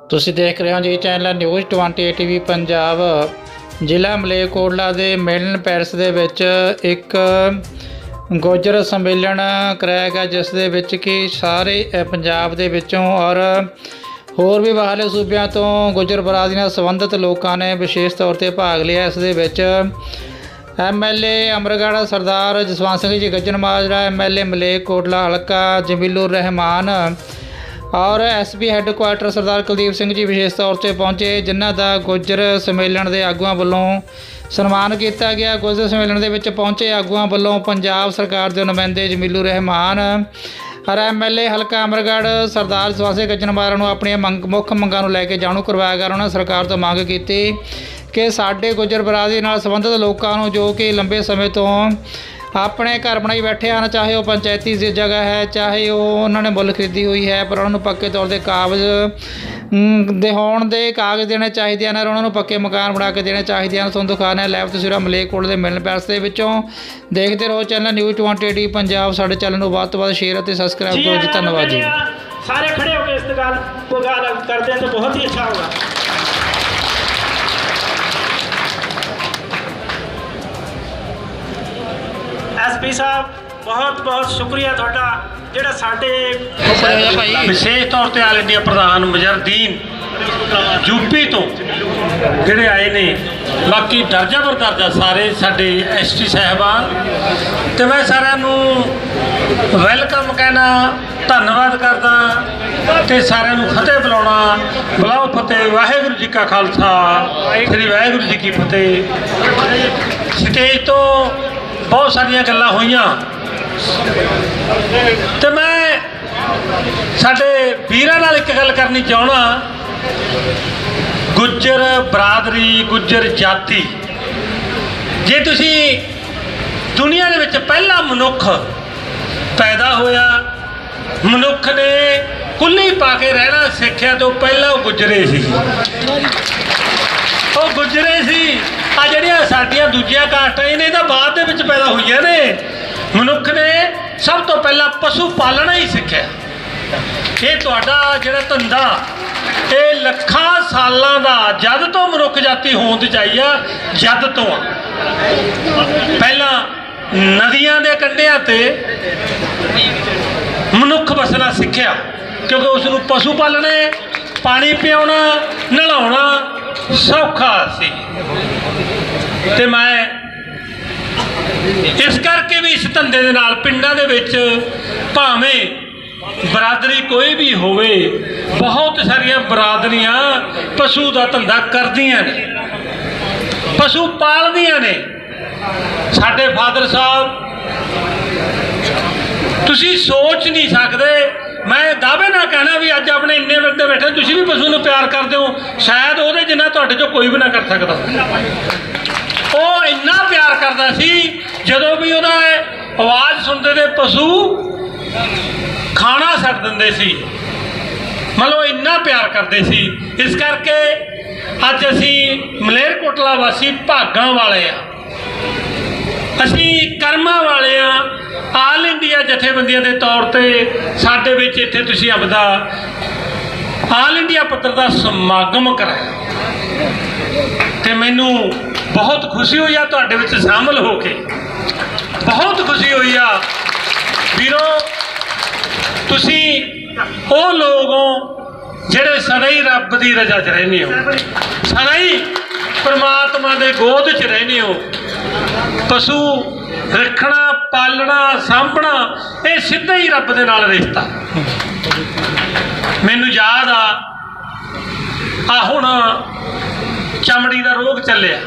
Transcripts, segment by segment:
ਤੁਸੀਂ ਦੇਖ ਰਹੇ ਹੋ ਜੀ ਚੈਨਲ ਨਿਊਜ਼ 28 ਟੀਵੀ ਪੰਜਾਬ। ਜ਼ਿਲ੍ਹਾ ਮਲੇਰਕੋਟਲਾ ਦੇ ਮਿਲਨ ਪੈਲਸ ਦੇ ਵਿੱਚ ਇੱਕ ਗੁੱਜਰ ਸੰਮੇਲਨ ਕਰਾਇਆ ਗਿਆ, ਜਿਸ ਦੇ ਵਿੱਚ ਕਿ ਸਾਰੇ ਪੰਜਾਬ ਦੇ ਵਿੱਚੋਂ ਔਰ ਹੋਰ ਵੀ ਬਾਹਰਲੇ ਸੂਬਿਆਂ ਤੋਂ ਗੁੱਜਰ ਬਰਾਦਰੀ ਨਾਲ ਸੰਬੰਧਿਤ ਲੋਕਾਂ ਨੇ ਵਿਸ਼ੇਸ਼ ਤੌਰ 'ਤੇ ਭਾਗ ਲਿਆ। ਇਸ ਦੇ ਵਿੱਚ ਐਮਐਲਏ ਅਮਰਗੜ੍ਹ ਸਰਦਾਰ ਜਸਵੰਤ ਸਿੰਘ ਜੀ ਗੱਜਣਮਾਜਰਾ, ਐਮਐਲਏ ਮਲੇਰਕੋਟਲਾ ਹਲਕਾ ਜਮੀਲੁਰ रहमान और एसपी हैडकुआटर सरदार कुलदीप सिंह जी विशेष तौर पर पहुँचे, जिन्हों का गुजर सम्मेलन के आगुआं वालों सन्मान किया गया। गुजर सम्मेलन के पहुँचे आगुआं वालों पंजाब सरकार के नुमाइंदे जमीलुर रहमान और एमएलए हल्का अमरगढ़ सरदार जसवंत सिंह ਗੱਜਣਮਾਜਰਾ ਨੂੰ ਆਪਣੀਆਂ ਮੁੱਖ ਮੰਗਾਂ ਨੂੰ ਲੈ ਕੇ ਜਾਣੂ ਕਰਵਾਇਆ ਗਿਆ। ਉਹਨਾਂ ਸਰਕਾਰ ਤੋਂ ਮੰਗ ਕੀਤੀ ਕਿ ਸਾਡੇ ਗੁੱਜਰ ਬਰਾਦਰੀ ਨਾਲ ਸੰਬੰਧਿਤ ਲੋਕਾਂ ਨੂੰ ਜੋ ਕਿ ਲੰਬੇ ਸਮੇਂ ਤੋਂ अपने घर बनाई बैठे हैं, चाहे वो पंचायती जगह है, चाहे वो उन्होंने मुल खरीदी हुई है, पर उन्होंने पक्के तौर पर कागज़ दिखाने के कागज़ देने चाहिए हैं और उन्होंने पक्के मकान बना के देने चाहिए हैं। तुहानूं दिखाने लाइव तस्वीरां मलेरकोटला के मिलन पैलेस के विचों। देखते रहो चैनल न्यूज़ 28 पंजाब। साडे चैनल नूं वध तो वध शेयर और सबसक्राइब करो जी। धन्यवाद जी। सारे खड़े होकर इस गल को गाल कर दें तो बहुत ही अच्छा होगा। एसपी साहब बहुत बहुत शुक्रिया थोड़ा ਜਿਹੜਾ ਸਾਡੇ विशेष तौर पर आल इंडिया प्रधान मजरदीन यूपी तो ਜਿਹੜੇ ਆਏ ਨੇ, ਬਾਕੀ ਦਰਜਾ ਬਰ ਦਰਜਾ ਸਾਰੇ ਸਾਡੇ ਐਸਟੀ ਸਾਹਿਬਾਨ, ਤੇ ਮੈਂ ਸਾਰਿਆਂ ਨੂੰ ਵੈਲਕਮ ਕਹਿਣਾ, ਧੰਨਵਾਦ ਕਰਦਾ ਤੇ ਸਾਰਿਆਂ ਨੂੰ ਫਤਿਹ ਬੁਲਾਉਣਾ। ਬੁਲਾਓ ਫਤਿਹ। ਵਾਹਿਗੁਰੂ ਜੀ ਕਾ ਖਾਲਸਾ, ਸ੍ਰੀ ਵਾਹਿਗੁਰੂ ਜੀ ਕੀ ਫਤਿਹ। ਸਟੇਜ ਤੋਂ बहुत सारिया गल्लां होईयां ते मैं साडे वीरां नाल एक गल करनी चाहुंदा। गुज्जर बरादरी, गुज्जर जाति, जे तुसी दुनिया दे विच पहला मनुख पैदा होया, मनुख ने कुल्ली पा के रहना सिक्ख्या तो पहला वो गुजरे सी, वो गुजरे सी। आ ਜਿਹੜੀਆਂ ਸਾਡੀਆਂ ਦੂਜੀਆਂ ਕਾਸਟਾਂ ਨੇ ਤਾਂ ਬਾਅਦ ਦੇ ਵਿੱਚ ਪੈਦਾ ਹੋਈਆਂ ਨੇ। ਮਨੁੱਖ ਨੇ ਸਭ ਤੋਂ ਪਹਿਲਾਂ ਪਸ਼ੂ ਪਾਲਣਾ ਹੀ ਸਿੱਖਿਆ। ਇਹ ਤੁਹਾਡਾ ਜਿਹੜਾ ਧੰਦਾ ਇਹ ਲੱਖਾਂ ਸਾਲਾਂ ਦਾ, ਜਦ ਤੋਂ ਮਨੁੱਖ ਜਾਤੀ ਹੋਂਦ ਚ ਆਈ ਆ, ਜਦ ਤੋਂ ਪਹਿਲਾਂ ਨਦੀਆਂ ਦੇ ਕੰਢਿਆਂ ਤੇ ਮਨੁੱਖ ਵਸਣਾ ਸਿੱਖਿਆ, ਕਿਉਂਕਿ ਉਸ ਨੂੰ ਪਸ਼ੂ ਪਾਲਣੇ, ਪਾਣੀ ਪਿਆਉਣਾ, ਨਲਾਉਣਾ ਸੌਖਾ ਸੀ। ਤੇ ਮੈਂ ਇਸ ਕਰਕੇ ਵੀ ਇਸ ਧੰਦੇ ਦੇ ਨਾਲ ਪਿੰਡਾਂ ਦੇ ਵਿੱਚ ਭਾਵੇਂ ਬਰਾਦਰੀ ਕੋਈ ਵੀ ਹੋਵੇ, ਬਹੁਤ ਸਾਰੀਆਂ ਬਰਾਦਰੀਆਂ ਪਸ਼ੂ ਦਾ ਧੰਦਾ ਕਰਦੀਆਂ ਨੇ, ਪਸ਼ੂ ਪਾਲਦੀਆਂ ਨੇ। ਸਾਡੇ ਫਾਦਰ ਸਾਹਿਬ, ਤੁਸੀਂ ਸੋਚ ਨਹੀਂ ਸਕਦੇ, मैं दावे ना कहना भी अज अपने इन्ने बंदे बैठे तुसी भी पशु नूं प्यार करते हो, शायद वो जिन्ना तुहाडे चों कोई भी ना कर सकता। वो इन्ना प्यार करता सी, जदों भी उहदा आवाज़ सुनते थे पशु खाना छड्ड दिंदे सी, मतलब इन्ना प्यार करते सी। इस करके अज असी मलेरकोटला वासी भागां वाले आ, असी कर्मां वाले आ। आल इंडिया जथेबंदियां के तौर पर साडे विच इत्थे तुसीं आपदा आल इंडिया पੱਧਰ ਦਾ समागम कराया ते मैनू बहुत खुशी हुई आ तुहाडे विच शामिल हो के, बहुत खुशी हुई आ। वीरो तुसीं ਉਹ लोग हो ਜਿਹੜੇ सदा ही रब की रजा च रहने हो, सदा ही परमात्मा के गोद च रहने हो। पशु रखना, पालना, साਂਭਣਾ ਇਹ ਸਿੱਧਾ ਹੀ ਰੱਬ ਦੇ ਨਾਲ ਰਿਸ਼ਤਾ। ਮੈਨੂੰ ਯਾਦ ਆ ਹੁਣ ਚਮੜੀ ਦਾ ਰੋਗ ਚੱਲਿਆ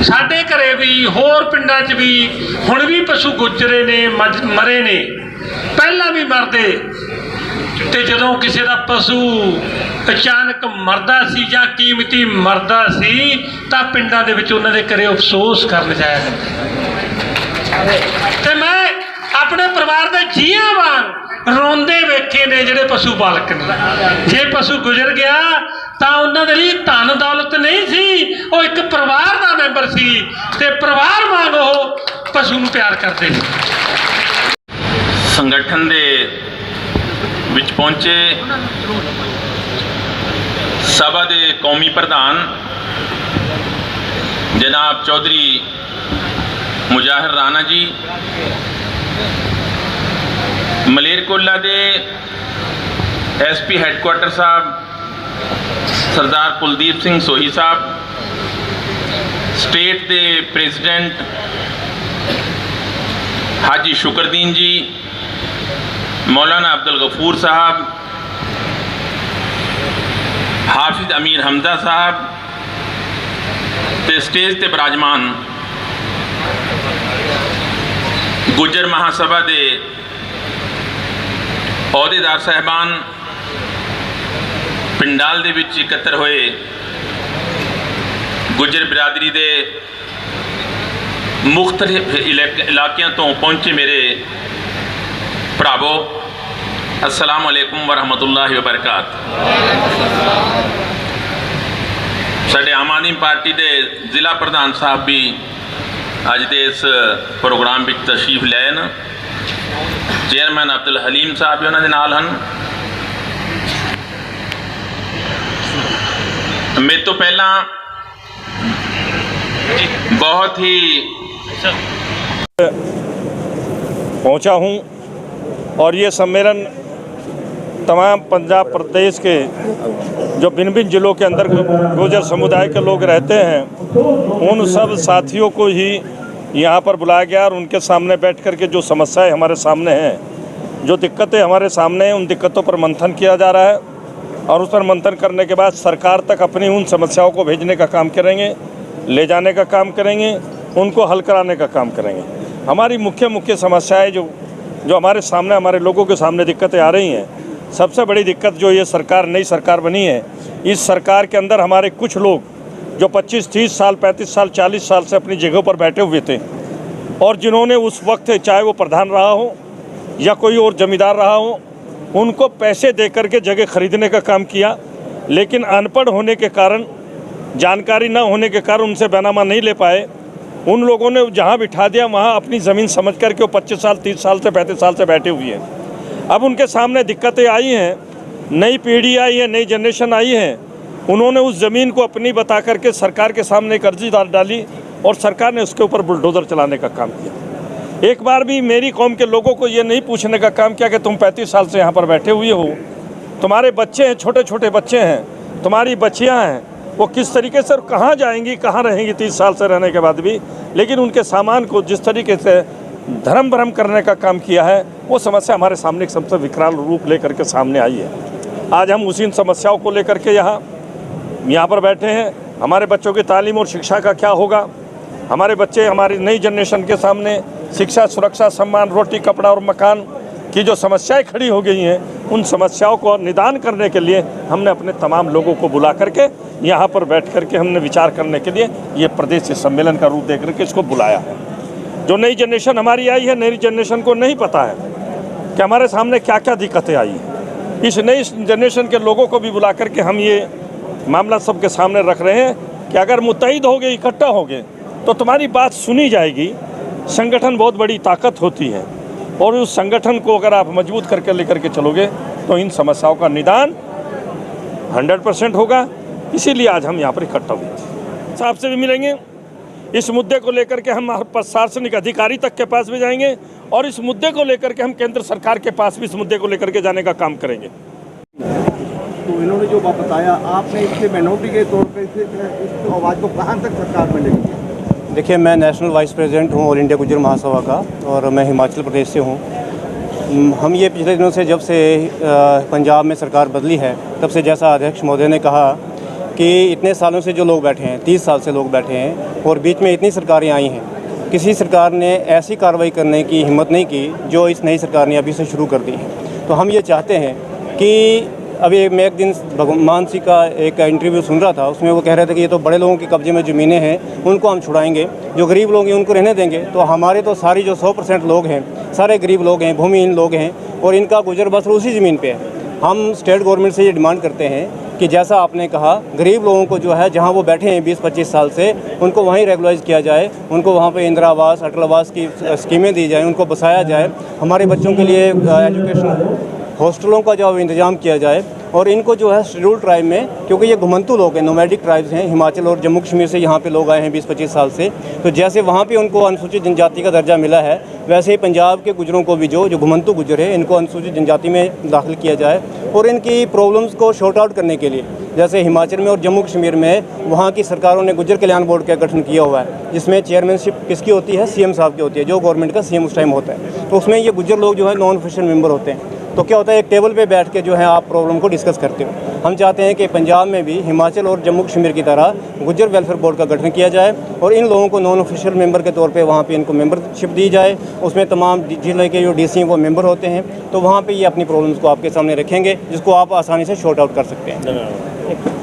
ਸਾਡੇ ਘਰੇ ਵੀ, ਹੋਰ ਪਿੰਡਾਂ 'ਚ ਵੀ ਹੁਣ ਵੀ ਪਸ਼ੂ ਗੁਜ਼ਰੇ ਨੇ, ਮਰੇ ਨੇ, ਪਹਿਲਾਂ ਵੀ ਮਰਦੇ। ਤੇ ਜਦੋਂ ਕਿਸੇ ਦਾ ਪਸ਼ੂ ਅਚਾਨਕ ਮਰਦਾ ਸੀ ਜਾਂ ਕੀਮਤੀ ਮਰਦਾ ਸੀ ਤਾਂ ਪਿੰਡਾਂ ਦੇ ਵਿੱਚ ਉਹਨਾਂ ਦੇ ਘਰੇ ਅਫਸੋਸ ਕਰਨ ਜਾਇਆ ਜਾਂਦਾ। ਤੇ ਮੈਂ ਆਪਣੇ ਪਰਿਵਾਰ ਦੇ ਜੀਆਂ ਵਾਂਗ ਰੋਂਦੇ ਵੇਖੇ ਨੇ ਜਿਹੜੇ ਪਸ਼ੂ ਪਾਲਕ ਨੇ। ਜੇ ਪਸ਼ੂ ਗੁਜ਼ਰ ਗਿਆ ਤਾਂ ਉਹਨਾਂ ਦੇ ਲਈ ਧਨ ਦੌਲਤ ਨਹੀਂ ਸੀ, ਉਹ ਇੱਕ ਪਰਿਵਾਰ ਦਾ ਮੈਂਬਰ ਸੀ ਤੇ ਪਰਿਵਾਰ ਵਾਂਗ ਉਹ ਪਸ਼ੂ ਨੂੰ ਪਿਆਰ ਕਰਦੇ ਸੀ। ਸੰਗਠਨ ਦੇ ਵਿੱਚ ਪਹੁੰਚੇ सभा के कौमी प्रधान जनाब चौधरी मुजाहिर राणा जी, मलेरकोटला के SP हैडकुआटर साहब सरदार कुलदीप सिंह सोही साहब, स्टेट के प्रेजिडेंट हाजी शुक्रदीन जी, मौलाना अब्दुल गफूर साहब, हाफिज अमीर हमजा साहब ते स्टेज ते विराजमान गुजर महासभा के अहुदेदार साहबान, पिंडाल दे विच इकत्तर होए गुजर बिरादरी के मुख्तलिफ इलाकों तो पहुँचे मेरे भरावो, अस्सलाम वालेकुम वरहमतुल्लाहि वबरकातुहू। साडे आम आदमी पार्टी के जिला प्रधान साहब भी अज के इस प्रोग्राम में तशरीफ लाए न। चेयरमैन अब्दुल हलीम साहब भी उन्होंने नाल हैं। मेरे तो पहला बहुत ही पहुंचा हूं और ये सम्मेलन तमाम पंजाब प्रदेश के जो भिन्न भिन्न ज़िलों के अंदर गुर्जर समुदाय के लोग रहते हैं, उन सब साथियों को ही यहाँ पर बुलाया गया और उनके सामने बैठ कर के जो समस्याएं हमारे सामने हैं, जो दिक्कतें हमारे सामने हैं, उन दिक्कतों पर मंथन किया जा रहा है और उस पर मंथन करने के बाद सरकार तक अपनी उन समस्याओं को भेजने का काम करेंगे, ले जाने का काम करेंगे, उनको हल कराने का काम करेंगे। हमारी मुख्य समस्याएँ जो हमारे सामने, हमारे लोगों के सामने दिक्कतें आ रही हैं, सबसे बड़ी दिक्कत जो ये सरकार, नई सरकार बनी है, इस सरकार के अंदर हमारे कुछ लोग जो 25-30 साल, 35 साल, 40 साल से अपनी जगहों पर बैठे हुए थे और जिन्होंने उस वक्त, चाहे वो प्रधान रहा हो या कोई और जमींदार रहा हो, उनको पैसे दे करके जगह खरीदने का काम किया, लेकिन अनपढ़ होने के कारण, जानकारी न होने के कारण उनसे बैनामा नहीं ले पाए। उन लोगों ने जहाँ बिठा दिया वहाँ अपनी ज़मीन समझ करके वो 25 साल, 30 साल से, 35 साल से बैठे हुए हैं। अब उनके सामने दिक्कतें आई हैं, नई पीढ़ी आई है, नई जनरेशन आई है, उन्होंने उस ज़मीन को अपनी बता करके सरकार के सामने एक अर्जी डाली और सरकार ने उसके ऊपर बुलडोज़र चलाने का काम किया। एक बार भी मेरी कौम के लोगों को ये नहीं पूछने का काम किया कि तुम 35 साल से यहाँ पर बैठे हुए हो, तुम्हारे बच्चे हैं, छोटे छोटे बच्चे हैं, तुम्हारी बच्चियाँ हैं, वो किस तरीके से कहाँ जाएंगी, कहाँ रहेंगी 30 साल से रहने के बाद भी। लेकिन उनके सामान को जिस तरीके से धर्म भरम करने का काम किया है, वो समस्या हमारे सामने एक सबसे विकराल रूप लेकर के सामने आई है। आज हम उसी समस्याओं को लेकर के यहाँ पर बैठे हैं। हमारे बच्चों की तालीम और शिक्षा का क्या होगा, हमारे बच्चे, हमारी नई जनरेशन के सामने शिक्षा, सुरक्षा, सम्मान, रोटी, कपड़ा और मकान की जो समस्याएं खड़ी हो गई हैं, उन समस्याओं को निदान करने के लिए हमने अपने तमाम लोगों को बुला करके यहाँ पर बैठ करके हमने विचार करने के लिए ये प्रदेश सम्मेलन का रूप दे करके इसको बुलाया है। जो नई जनरेशन हमारी आई है, नई जनरेशन को नहीं पता है कि हमारे सामने क्या क्या दिक्कतें आई हैं। इस नई जनरेशन के लोगों को भी बुला करके हम ये मामला सबके सामने रख रहे हैं कि अगर मुत्तहिद हो गए, इकट्ठा हो गए, तो तुम्हारी बात सुनी जाएगी। संगठन बहुत बड़ी ताकत होती है और उस संगठन को अगर आप मजबूत करके लेकर के चलोगे तो इन समस्याओं का निदान 100% होगा। इसीलिए आज हम यहाँ पर इकट्ठा हुए थे। साहब से भी मिलेंगे, इस मुद्दे को लेकर के हम प्रशासनिक अधिकारी तक के पास भी जाएंगे और इस मुद्दे को लेकर के हम केंद्र सरकार के पास भी इस मुद्दे को लेकर के जाने का काम करेंगे। तो इन्होंने जो बात बताया, आपने इससे माइनॉरिटी के तौर पर इस आवाज़ को कहाँ तक सरकार में लेंगे? देखिए, मैं नेशनल वाइस प्रेसिडेंट हूँ ऑल इंडिया गुज्जर महासभा का और मैं हिमाचल प्रदेश से हूँ। हम ये पिछले दिनों से, जब से पंजाब में सरकार बदली है, तब से जैसा अध्यक्ष महोदय ने कहा कि इतने सालों से जो लोग बैठे हैं, 30 साल से लोग बैठे हैं और बीच में इतनी सरकारें आई हैं, किसी सरकार ने ऐसी कार्रवाई करने की हिम्मत नहीं की जो इस नई सरकार ने अभी से शुरू कर दी है। तो हम ये चाहते हैं कि अभी मैं एक दिन भगवान सिंह का एक इंटरव्यू सुन रहा था, उसमें वो कह रहे थे कि ये तो बड़े लोगों के कब्जे में ज़मीनें हैं, उनको हम छुड़ाएंगे, जो गरीब लोग हैं उनको रहने देंगे। तो हमारे तो सारी जो 100% लोग हैं, सारे गरीब लोग हैं, भूमिहीन लोग हैं और इनका गुजर बसर उसी ज़मीन पे है। हम स्टेट गवर्नमेंट से ये डिमांड करते हैं कि जैसा आपने कहा, गरीब लोगों को जो है जहाँ वो बैठे हैं 20-25 साल से, उनको वहीं रेगुलराइज किया जाए, उनको वहाँ पे इंदिरा आवास, अटल आवास की स्कीमें दी जाएँ, उनको बसाया जाए। हमारे बच्चों के लिए एजुकेशन हॉस्टलों का जो इंतज़ाम किया जाए और इनको जो है शेड्यूल ट्राइब में, क्योंकि ये घुमंतु लोग हैं, नोमैडिक ट्राइब्स हैं, हिमाचल और जम्मू कश्मीर से यहाँ पे लोग आए हैं 20-25 साल से, तो जैसे वहाँ पे उनको अनुसूचित जनजाति का दर्जा मिला है, वैसे ही पंजाब के गुजरों को भी जो घुमंतु गुजर है, इनको अनुसूचित जनजाति में दाखिल किया जाए। और इनकी प्रॉब्लम्स को शॉर्ट आउट करने के लिए, जैसे हिमाचल में और जम्मू कश्मीर में वहाँ की सरकारों ने गुजर कल्याण बोर्ड का गठन किया हुआ है, जिसमें चेयरमैनशिप किसकी होती है, सीएम साहब की होती है, जो गवर्नमेंट का सीएम उस टाइम होता है। तो उसमें ये गुजर लोग जो है नॉन ऑफिशियल मेंबर होते हैं। तो क्या होता है, एक टेबल पे बैठ के जो है आप प्रॉब्लम को डिस्कस करते हो। हम चाहते हैं कि पंजाब में भी हिमाचल और जम्मू कश्मीर की तरह गुजर वेलफेयर बोर्ड का गठन किया जाए और इन लोगों को नॉन ऑफिशियल मेंबर के तौर पे वहाँ पे इनको मेंबरशिप दी जाए। उसमें तमाम जिले के जो डीसी हैं वो मेंबर होते हैं, तो वहाँ पे ये अपनी प्रॉब्लम्स को आपके सामने रखेंगे, जिसको आप आसानी से शॉर्ट आउट कर सकते हैं।